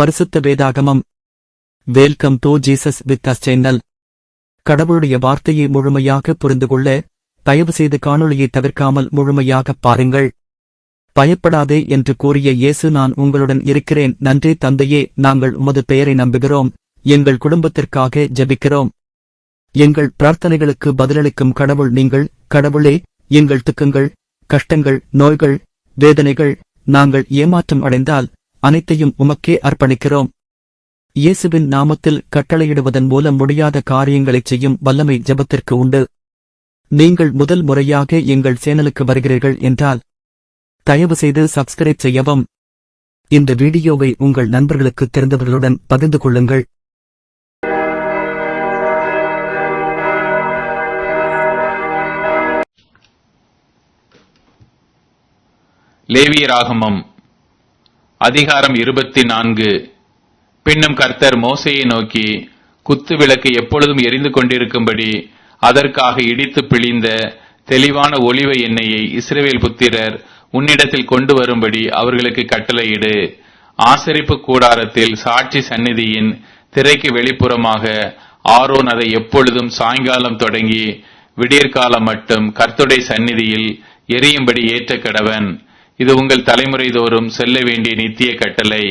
பரிசுத்த வேதாகமம். Welcome to Jesus with us channel. கடவுளுடைய வார்த்தையை முழுமையாக புரிந்துகொள்ள தயவு செய்து காணொளியை தவிர்க்காமல் முழுமையாக பாருங்கள். பயப்படாதே என்று கூறிய இயேசு, நான் உங்களுடன் இருக்கிறேன். நன்றி தந்தையே, நாங்கள் உமது பெயரை நம்புகிறோம். எங்கள் குடும்பத்திற்காக ஜெபிக்கிறோம். எங்கள் பிரார்த்தனைகளுக்கு பதிலளிக்கும் கடவுள் நீங்கள். கடவுளே, எங்கள் துக்கங்கள், கஷ்டங்கள், நோய்கள், வேதனைகள், நாங்கள் ஏமாற்றம் அடைந்தால் அனைத்தையும் உமக்கே அர்ப்பணிக்கிறோம். இயேசுவின் நாமத்தில் கட்டளையிடுவதன் மூலம் முடியாத காரியங்களைச் செய்யும் வல்லமை ஜெபத்திற்கு உண்டு. நீங்கள் முதல் முறையாக எங்கள் சேனலுக்கு வருகிறீர்கள் என்றால் தயவு செய்து சப்ஸ்கிரைப் செய்யவும். இந்த வீடியோவை உங்கள் நண்பர்களுக்கு தெரிந்தவர்களுடன் பகிர்ந்து கொள்ளுங்கள். லேவியராகமம் அதிகாரம் 24. பின்னும் கர்த்தர் மோசேயை நோக்கி, குத்து விளக்கு எப்பொழுதும் எரிந்து கொண்டிருக்கும்படி அதற்காக இடித்து பிழிந்த தெளிவான ஒலிவ எண்ணெயை இஸ்ரவேல் புத்திரர் உன்னிடத்தில் கொண்டு வரும்படி அவர்களுக்கு கட்டளையிடு. ஆசரிப்பு கூடாரத்தில் சாட்சி சந்நிதியின் திரைக்கு வெளிப்புறமாக ஆரோன் அதை எப்பொழுதும் சாயங்காலம் தொடங்கி விடியற்காலம் மட்டும் கர்த்தருடைய சந்நிதியில் எரியும்படி ஏற்ற கடவன். இது உங்கள் தலைமுறை தோறும் செல்ல வேண்டிய நித்திய கட்டளை.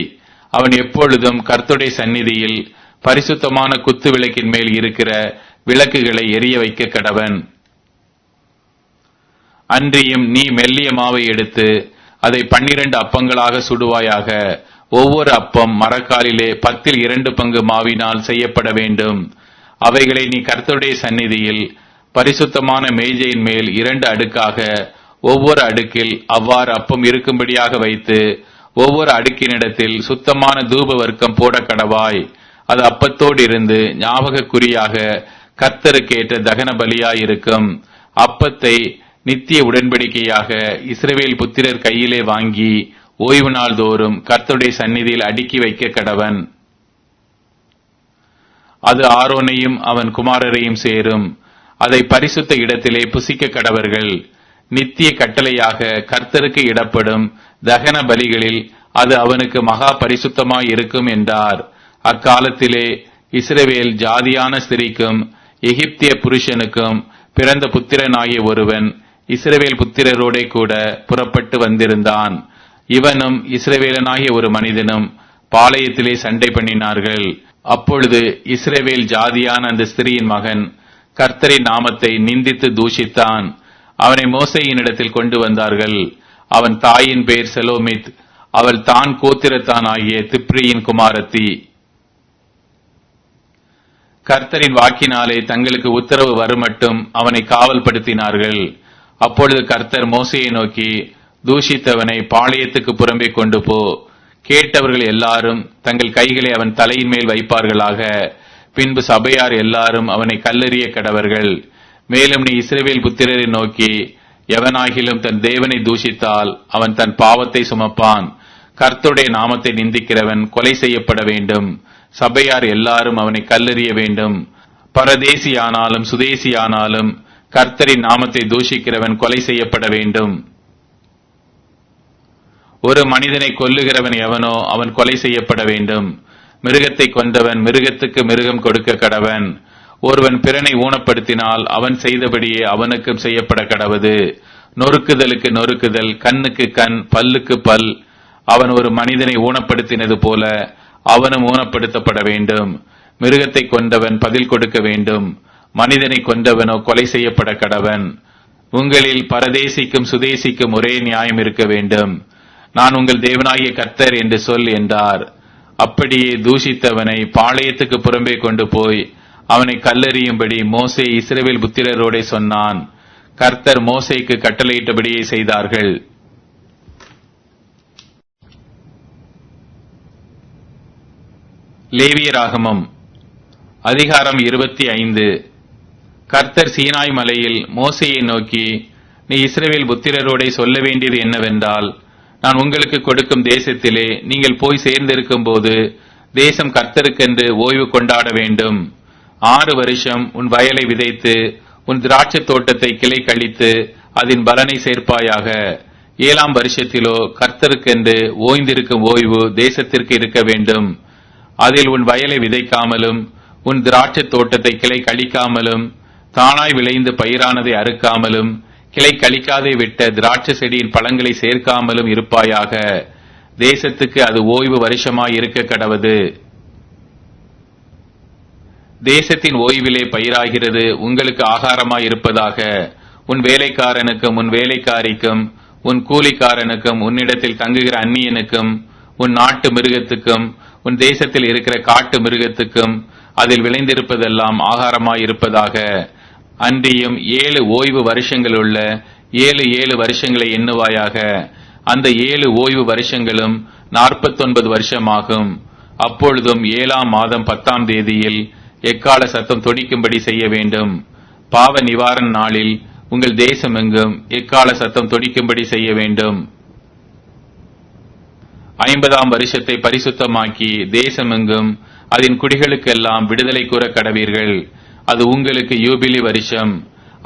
அவன் எப்பொழுதும் கர்த்தருடைய சந்நிதியில் பரிசுத்தமான குத்து விளக்கின் மேல் இருக்கிற விளக்குகளை எரிய வைக்க கடவன். அன்றியும் நீ மெல்லிய மாவை எடுத்து அதை 12 அப்பங்களாக சுடுவாயாக. ஒவ்வொரு அப்பம் மரக்காலிலே 2 பங்கு மாவினால் செய்யப்பட வேண்டும். அவைகளை நீ கர்த்தருடைய சந்நிதியில் பரிசுத்தமான மேஜையின் மேல் 2 அடுக்காக ஒவ்வொரு அடுக்கில் அவ்வாறு அப்பம் இருக்கும்படியாக வைத்து ஒவ்வொரு அடுக்கினிடத்தில் சுத்தமான தூப வர்க்கம் போட கடவாய். அது அப்பத்தோடு இருந்து ஞாபக குறியாக கர்த்தருக்கு ஏற்ற தகன பலியாயிருக்கும். அப்பத்தை நித்திய உடன்படிக்கையாக இஸ்ரவேல் புத்திரர் கையிலே வாங்கி ஓய்வு நாள் தோறும் கர்த்தருடைய சந்நிதியில் அடுக்கி வைக்க கடவன். அது ஆரோனையும் அவன் குமாரரையும் சேரும். அதை பரிசுத்த இடத்திலே புசிக்க கடவர்கள். நித்திய கட்டளையாக கர்த்தருக்கு இடப்படும் தகன பலிகளில் அது அவனுக்கு மகா பரிசுத்தமாய் இருக்கும் என்றார். அக்காலத்திலே இஸ்ரவேல் ஜாதியான ஸ்திரீக்கும் எகிப்திய புருஷனுக்கும் பிறந்த புத்திரனாகிய ஒருவன் இஸ்ரவேல் புத்திரரோடே கூட புறப்பட்டு வந்திருந்தான். இவனும் இஸ்ரவேலனாகிய ஒரு மனிதனும் பாளையத்திலே சண்டை பண்ணினார்கள். அப்பொழுது இஸ்ரவேல் ஜாதியான அந்த ஸ்திரீயின் மகன் கர்த்தரின் நாமத்தை நிந்தித்து தூஷித்தான். அவனை மோசேயினிடத்தில் கொண்டு வந்தார்கள். அவன் தாயின் பெயர் செலோமித். அவள் தான் கோத்திரத்தான் ஆகிய திப்ரியின் குமாரத்தி. கர்த்தரின் வாக்கினாலே தங்களுக்கு உத்தரவு வருமட்டும் அவனை காவல்படுத்தினார்கள். அப்பொழுது கர்த்தர் மோசேயை நோக்கி, தூஷித்தவனை பாளையத்துக்கு புறம்பே கொண்டு போ. கேட்டவர்கள் எல்லாரும் தங்கள் கைகளை அவன் தலையின் மேல் வைப்பார்களாக. பின்பு சபையார் எல்லாரும் அவனை கல்லெறிய கடவர்கள். மேலும் நீ இஸ்ரவேல் புத்திரரை நோக்கி, எவனாகிலும் தன் தேவனை தூஷித்தால் அவன் தன் பாவத்தை சுமப்பான். கர்த்தருடைய நாமத்தை நிந்திக்கிறவன் கொலை செய்யப்பட வேண்டும். சபையார் எல்லாரும் அவனை கல்லெறிய வேண்டும். பரதேசியானாலும் சுதேசியானாலும் கர்த்தரின் நாமத்தை தூஷிக்கிறவன் கொலை செய்யப்பட வேண்டும். ஒரு மனிதனை கொல்லுகிறவன் எவனோ அவன் கொலை செய்யப்பட வேண்டும். மிருகத்தை கொன்றவன் மிருகத்துக்கு மிருகம் கொடுக்க கடவன். ஒருவன் பிறனை ஊனப்படுத்தினால் அவன் செய்தபடியே அவனுக்கும் செய்யப்பட கடவது. நொறுக்குதலுக்கு நொறுக்குதல், கண்ணுக்கு கண், பல்லுக்கு பல். அவன் ஒரு மனிதனை ஊனப்படுத்தினது போல அவனும் ஊனப்படுத்தப்பட வேண்டும். மிருகத்தை கொண்டவன் பதில் கொடுக்க வேண்டும். மனிதனை கொண்டவனோ கொலை செய்யப்பட கடவன். உங்களில் பரதேசிக்கும் சுதேசிக்கும் ஒரே நியாயம் இருக்க வேண்டும். நான் உங்கள் தேவனாகிய கர்த்தர் என்று சொல் என்றார். அப்படியே தூஷித்தவனை பாளையத்துக்கு புறம்பே கொண்டு போய் அவனை கல்லெறியும்படி மோசே இஸ்ரவேல் புத்திரரோடே சொன்னான். கர்த்தர் மோசேக்கு கட்டளையிட்டபடியே செய்தார்கள். லேவியராகமம் அதிகாரம் 25. கர்த்தர் சீனாய் மலையில் மோசேயை நோக்கி, நீ இஸ்ரவேல் புத்திரரோடே சொல்ல வேண்டியது என்னவென்றால், நான் உங்களுக்கு கொடுக்கும் தேசத்திலே நீங்கள் போய் சேர்ந்திருக்கும் போது தேசம் கர்த்தருக்கென்று ஓய்வு கொண்டாட வேண்டும். 6 வருஷம் உன் வயலை விதைத்து உன் திராட்சை தோட்டத்தை கிளை கழித்து அதன் பலனை சேர்ப்பாயாக. 7ஆம் வருஷத்திலோ கர்த்தருக்கென்று ஓய்ந்திருக்கும் ஓய்வு தேசத்திற்கு இருக்க வேண்டும். அதில் உன் வயலை விதைக்காமலும் உன் திராட்சை தோட்டத்தை கிளை கழிக்காமலும் தானாய் விளைந்து பயிரானதை அறுக்காமலும் கிளை கழிக்காதே விட்ட திராட்சை செடியின் பழங்களை சேர்க்காமலும் இருப்பாயாக. தேசத்துக்கு அது ஓய்வு வருஷமாய் இருக்க கடவது. தேசத்தின் ஓய்விலே பயிராகிறது உங்களுக்கு ஆகாரமாய் இருப்பதாக. உன் வேலைக்காரனுக்கும் உன் வேலைக்காரிக்கும் உன் கூலிக்காரனுக்கும் உன்னிடத்தில் தங்குகிற அந்நியனுக்கும் உன் நாட்டு மிருகத்துக்கும் உன் தேசத்தில் இருக்கிற காட்டு மிருகத்துக்கும் அதில் விளைந்திருப்பதெல்லாம் ஆகாரமாய் இருப்பதாக. அன்றியும் 7 ஓய்வு வருஷங்களுள்ள 7 வருஷங்களை எண்ணுவாயாக. அந்த 7 ஓய்வு வருஷங்களும் 49 வருஷமாகும். அப்பொழுதும் 7ஆம் மாதம் 10ஆம் தேதியில் எக்கால சத்தம் தொனிக்கும்படி செய்ய வேண்டும். பாவ நிவாரண நாளில் உங்கள் தேசம் எங்கும் எக்கால சத்தம் தொனிக்கும்படி செய்ய வேண்டும். 50ஆம் வருஷத்தை பரிசுத்தமாக்கி தேசமெங்கும் அதன் குடிகளுக்கெல்லாம் விடுதலை கூற கடவீர்கள். அது உங்களுக்கு யூபிலி வருஷம்.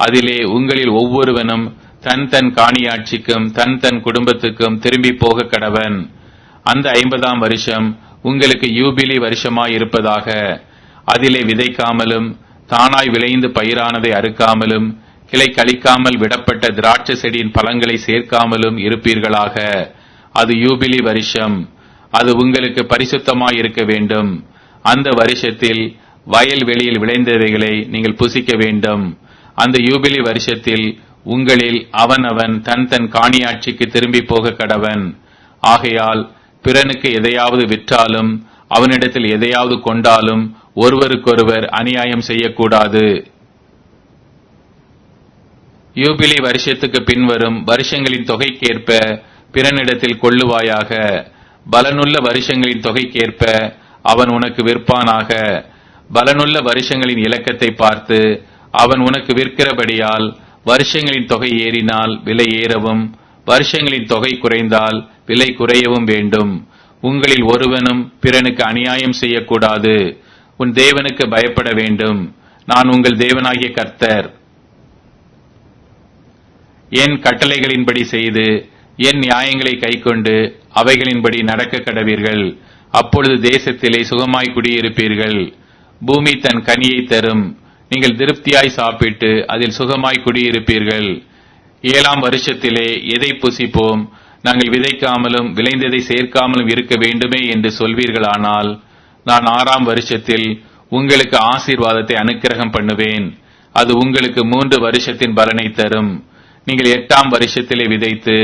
அதிலே உங்களில் ஒவ்வொருவனும் தன் தன் காணியாட்சிக்கும் தன் தன் குடும்பத்துக்கும் திரும்பி போக கடவன். அந்த 50ஆம் வருஷம் உங்களுக்கு யூபிலி வருஷமாய் இருப்பதாக. அதிலே விதைக்காமலும் தானாய் விளைந்து பயிரானதை அறுக்காமலும் கிளை கழிக்காமல் விடப்பட்ட திராட்சை செடியின் பழங்களை சேர்க்காமலும் இருப்பீர்களாக. அது யூபிலி வருஷம். அது உங்களுக்கு பரிசுத்தமாய் இருக்க வேண்டும். அந்த வருஷத்தில் வயல் வெளியில் விளைந்தவைகளை நீங்கள் புசிக்க வேண்டும். அந்த யூபிலி வருஷத்தில் உங்களில் அவனவன் தன் தன் காணியாட்சிக்கு திரும்பி போக கடவன். ஆகையால் பிறனுக்கு எதையாவது விற்றாலும் அவனிடத்தில் எதையாவது கொண்டாலும் ஒருவருக்கொருவர் அநியாயம் செய்யக்கூடாது. யூபிலி வருஷத்துக்கு பின்வரும் வருஷங்களின் தொகைக்கேற்ப பிறனிடத்தில் கொள்ளுவாயாக. பலனுள்ள வருஷங்களின் தொகைக்கேற்ப அவன் உனக்கு விற்பானாக. பலனுள்ள வருஷங்களின் இலக்கத்தை பார்த்து அவன் உனக்கு விற்கிறபடியால் வருஷங்களின் தொகை ஏறினால் விலை ஏறவும் வருஷங்களின் தொகை குறைந்தால் விலை குறையவும் வேண்டும். உங்களில் ஒருவனும் பிறனுக்கு அநியாயம் செய்யக்கூடாது. உன் தேவனுக்கு பயப்பட வேண்டும். நான் உங்கள் தேவனாகிய கர்த்தர். என் கட்டளைகளின்படி செய்து என் நியாயங்களை கைக்கொண்டு அவைகளின்படி நடக்க கடவீர்கள். அப்பொழுது தேசத்திலே சுகமாய் குடியிருப்பீர்கள். பூமி தன் கனியை தரும். நீங்கள் திருப்தியாய் சாப்பிட்டு அதில் சுகமாய் குடியிருப்பீர்கள். 7ஆம் வருஷத்திலே எதை புசிப்போம், நாங்கள் விதைக்காமலும் விளைந்ததை சேர்க்காமலும் இருக்க வேண்டுமே என்று சொல்வீர்களானால், நான் 6ஆம் வருஷத்தில் உங்களுக்கு ஆசீர்வாதத்தை அனுக்கிரகம் பண்ணுவேன். அது உங்களுக்கு 3 வருஷத்தின் பலனை தரும். நீங்கள் 8ஆம் வருஷத்திலே விதைத்து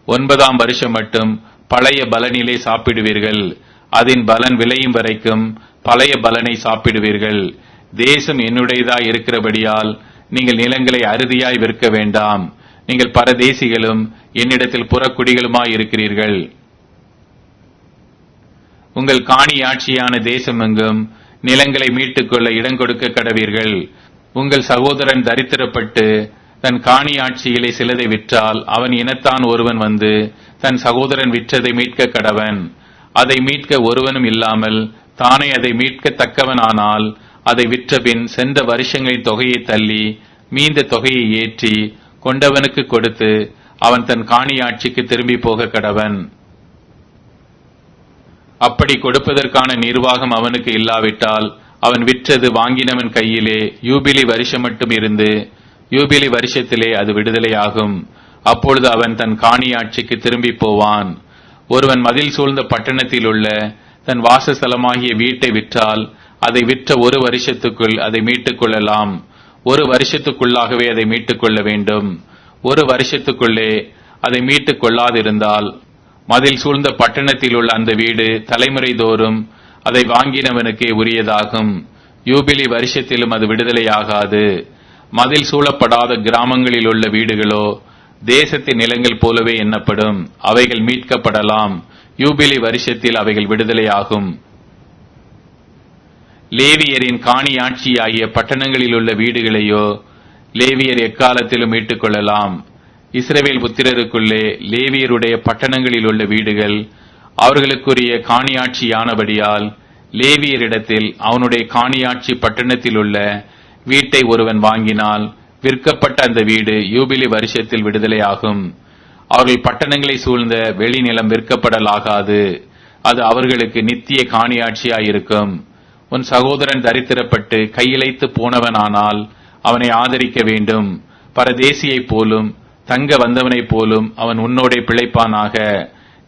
9ஆம் வருஷம் மட்டும் பழைய பலனிலே சாப்பிடுவீர்கள். அதன் பலன் விளையும் வரைக்கும் பழைய பலனை சாப்பிடுவீர்கள். தேசம் என்னுடையதாய் இருக்கிறபடியால் நீங்கள் நிலங்களை அறுதியாய் விற்க வேண்டாம். நீங்கள் பரதேசிகளும் என்னிடத்தில் புறக்குடிகளுமாய் இருக்கிறீர்கள். உங்கள் காணியாட்சியான தேசமெங்கும் நிலங்களை மீட்டுக்கொள்ள இடம் கொடுக்க கடவீர்கள். உங்கள் சகோதரன் தரித்திரப்பட்டு தன் காணியாட்சியிலே சிலதை விற்றால் அவன் இனத்தான் ஒருவன் வந்து தன் சகோதரன் விற்றதை மீட்க கடவன். அதை மீட்க ஒருவனும் இல்லாமல் தானே அதை மீட்கத்தக்கவனானால் அதை விற்றபின் சென்ற வருஷங்களின் தொகையை தள்ளி மீந்த தொகையை ஏற்றி கொண்டவனுக்கு கொடுத்து அவன் தன் காணியாட்சிக்கு திரும்பி போக கடவன். அப்படி கொடுப்பதற்கான நிர்வாகம் அவனுக்கு இல்லாவிட்டால் அவன் விற்றது வாங்கினவன் கையிலே யூபிலி வருஷம் மட்டும் இருந்து யூபிலி வருஷத்திலே அது விடுதலையாகும். அப்பொழுது அவன் தன் காணியாட்சிக்கு திரும்பி போவான். ஒருவன் மதில் சூழ்ந்த பட்டணத்தில் உள்ள தன் வாசஸ்தலமாகிய வீட்டை விற்றால் அதை விற்ற 1 வருஷத்துக்குள் அதை மீட்டுக் கொள்ளலாம். 1 வருஷத்துக்குள்ளாகவே அதை மீட்டுக் கொள்ள வேண்டும். 1 வருஷத்துக்குள்ளே அதை மீட்டுக் கொள்ளாதிருந்தால் மதில் சூழ்ந்த பட்டணத்தில் உள்ள அந்த வீடு தலைமுறை தோறும் அதை வாங்கினவனுக்கே உரியதாகும். யூபிலி வருஷத்திலும் அது விடுதலையாகாது. மதில் சூழப்படாத கிராமங்களில் உள்ள வீடுகளோ தேசத்தின் நிலங்கள் போலவே எண்ணப்படும். அவைகள் மீட்கப்படலாம். யூபிலி வருஷத்தில் அவைகள் விடுதலையாகும். லேவியரின் காணியாட்சியாகிய பட்டணங்களில் உள்ள வீடுகளையோ லேவியர் எக்காலத்திலும் மீட்டுக் கொள்ளலாம். இஸ்ரவேல் புத்திரருக்குள்ளே லேவியருடைய பட்டணங்களில் உள்ள வீடுகள் அவர்களுக்குரிய காணியாட்சியானபடியால் லேவியரிடத்தில் அவனுடைய காணியாட்சி பட்டணத்தில் உள்ள வீட்டை ஒருவன் வாங்கினால் விற்கப்பட்ட அந்த வீடு யூபிலி வருஷத்தில் விடுதலையாகும். அவர்கள் பட்டணங்களை சூழ்ந்த வெளிநிலம் விற்கப்படலாகாது. அது அவர்களுக்கு நித்திய காணியாட்சியாயிருக்கும். உன் சகோதரன் தரித்திரப்பட்டு கையிழைத்து போனவனானால் அவனை ஆதரிக்க வேண்டும். பரதேசியைப் போலும் தங்க வந்தவனைப் போலும் அவன் உன்னோடே பிழைப்பானாக.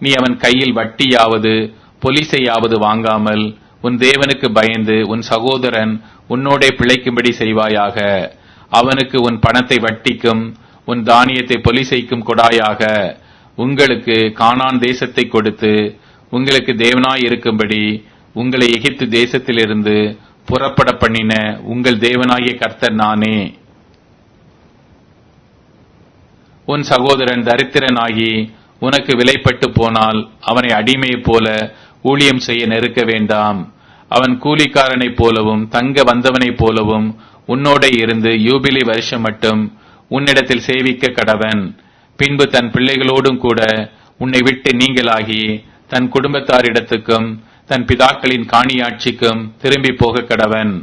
நீ அவன் கையில் வட்டியாவது பொலிசையாவது வாங்காமல் உன் தேவனுக்கு பயந்து உன் சகோதரன் உன்னோடே பிழைக்கும்படி செய்வாயாக. அவனுக்கு உன் பணத்தை வட்டிக்கும் உன் தானியத்தை பொலிசைக்கும் கொடாயாக. உங்களுக்கு கானான் தேசத்தை கொடுத்து உங்களுக்கு தேவனாய் இருக்கும்படி உங்களை எகிப்து தேசத்திலிருந்து புறப்பட பண்ணின உங்கள் தேவனாகிய கர்த்தர் நானே. உன் சகோதரன் தரித்திரனாகி உனக்கு விலைப்பட்டு போனால் அவனை அடிமையைப் போல ஊழியம் செய்ய நெருக்க வேண்டாம். அவன் கூலிக்காரனைப் போலவும் தங்க வந்தவனைப் போலவும் உன்னோட இருந்து யூபிலி வருஷம் மட்டும் உன்னிடத்தில் சேவிக்க கடவன். பின்பு தன் பிள்ளைகளோடும் கூட உன்னை விட்டு நீங்களாகி தன் குடும்பத்தாரிடத்துக்கும் தன் பிதாக்களின் காணியாட்சிக்கும் திரும்பி போக கடவன்.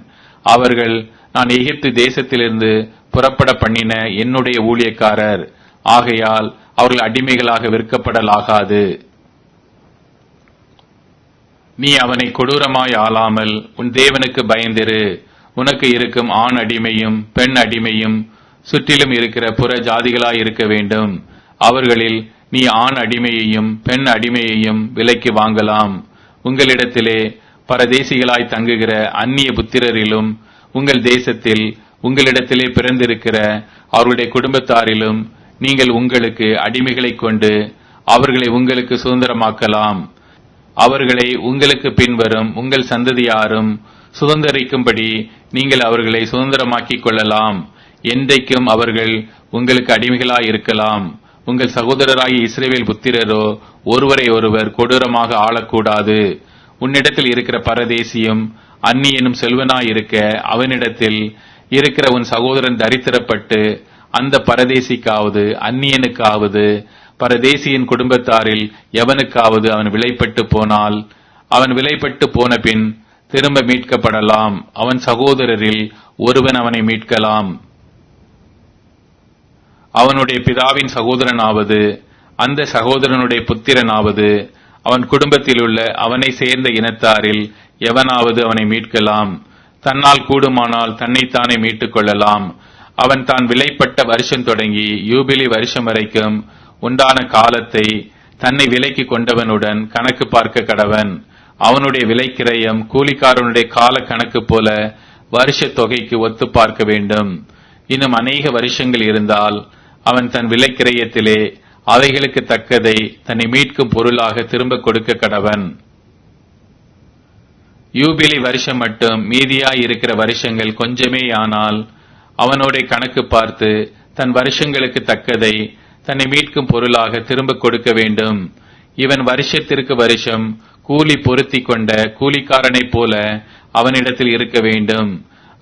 அவர்கள் நான் எகிப்து தேசத்திலிருந்து புறப்பட பண்ணின என்னுடைய ஊழியக்காரர். ஆகையால் அவர்கள் அடிமைகளாக விற்கப்படலாகாது. நீ அவனை கொடூரமாய் ஆளாமல் உன் தேவனுக்கு பயந்திரு. உனக்கு இருக்கும் ஆண் அடிமையும் பெண் அடிமையும் சுற்றிலும் இருக்கிற புற ஜாதிகளாய் இருக்க வேண்டும். அவர்களில் நீ ஆண் அடிமையையும் பெண் அடிமையையும் விலைக்கு வாங்கலாம். உங்களிடத்திலே பரதேசிகளாய் தங்குகிற அந்நிய புத்திரரிலும் உங்கள் தேசத்தில் உங்களிடத்திலே பிறந்திருக்கிற அவர்களுடைய குடும்பத்தாரிலும் நீங்கள் உங்களுக்கு அடிமைகளை கொண்டு அவர்களை உங்களுக்கு சுதந்திரமாக்கலாம். அவர்களை உங்களுக்கு பின்வரும் உங்கள் சந்ததியாரும் சுதந்திரிக்கும்படி நீங்கள் அவர்களை சுதந்திரமாக்கிக் கொள்ளலாம். என்றைக்கும் அவர்கள் உங்களுக்கு அடிமைகளாய் இருக்கலாம். உங்கள் சகோதரராகிய இஸ்ரவேல் புத்திரரோ ஒருவரை ஒருவர் கொடூரமாக ஆளக்கூடாது. உன்னிடத்தில் இருக்கிற பரதேசியும் அந்நியனும் செல்வனாயிருக்க அவனிடத்தில் இருக்கிற உன் சகோதரன் தரித்திரப்பட்டு அந்த பரதேசிக்காவது அந்நியனுக்காவது பரதேசியின் குடும்பத்தாரில் எவனுக்காவது அவன் விலைப்பட்டு போனால் அவன் விலைப்பட்டு போன பின் திரும்ப மீட்கப்படலாம். அவன் சகோதரரில் ஒருவன் அவனை மீட்கலாம். அவனுடைய பிதாவின் சகோதரனாவது அந்த சகோதரனுடைய புத்திரனாவது அவன் குடும்பத்தில் உள்ள அவனை சேர்ந்த இனத்தாரில் எவனாவது அவனை மீட்கலாம். தன்னால் கூடுமானால் தன்னைத்தானே மீட்டுக் கொள்ளலாம். அவன் தான் விலைப்பட்ட வருஷம் தொடங்கி யூபிலி வருஷம் வரைக்கும் உண்டான காலத்தை தன்னை விலைக்கு கொண்டவனுடன் கணக்கு பார்க்க கடவன். அவனுடைய விலைக்கிரயம் கூலிக்காரனுடைய கால கணக்கு போல வருஷ தொகைக்கு ஒத்து பார்க்க வேண்டும். இன்னும் அநேக வருஷங்கள் இருந்தால் அவன் தன் விலைக்கிரயத்திலே அவைகளுக்கு தக்கதை தன்னை மீட்கும் பொருளாக திரும்ப கொடுக்க கடவன். யூபிலி வருஷம் மட்டும் மீதியாய் இருக்கிற வருஷங்கள் கொஞ்சமே ஆனால் அவனோட கணக்கு பார்த்து தன் வருஷங்களுக்கு தக்கதை தன்னை மீட்கும் பொருளாக திரும்ப கொடுக்க வேண்டும். இவன் வருஷத்திற்கு வருஷம் கூலி பொருத்தி கொண்ட கூலிக்காரனைப் போல அவனிடத்தில் இருக்க வேண்டும்.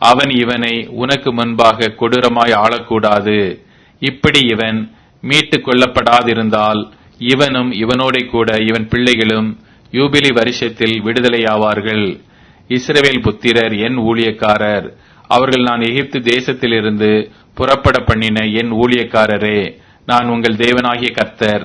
அவன் இவனை உனக்கு முன்பாக கொடூரமாய் ஆளக்கூடாது. இப்படி இவன் மீட்டுக் கொள்ளப்படாதிருந்தால் இவனும் இவனோட கூட இவன் பிள்ளைகளும் யூபிலி வருஷத்தில் விடுதலையாவார்கள். இஸ்ரவேல் புத்திரர் என் ஊழியக்காரர். அவர்கள் நான் எகிப்து தேசத்திலிருந்து புறப்பட பண்ணின என் ஊழியக்காரரே. நான் உங்கள் தேவனாகிய கர்த்தர்.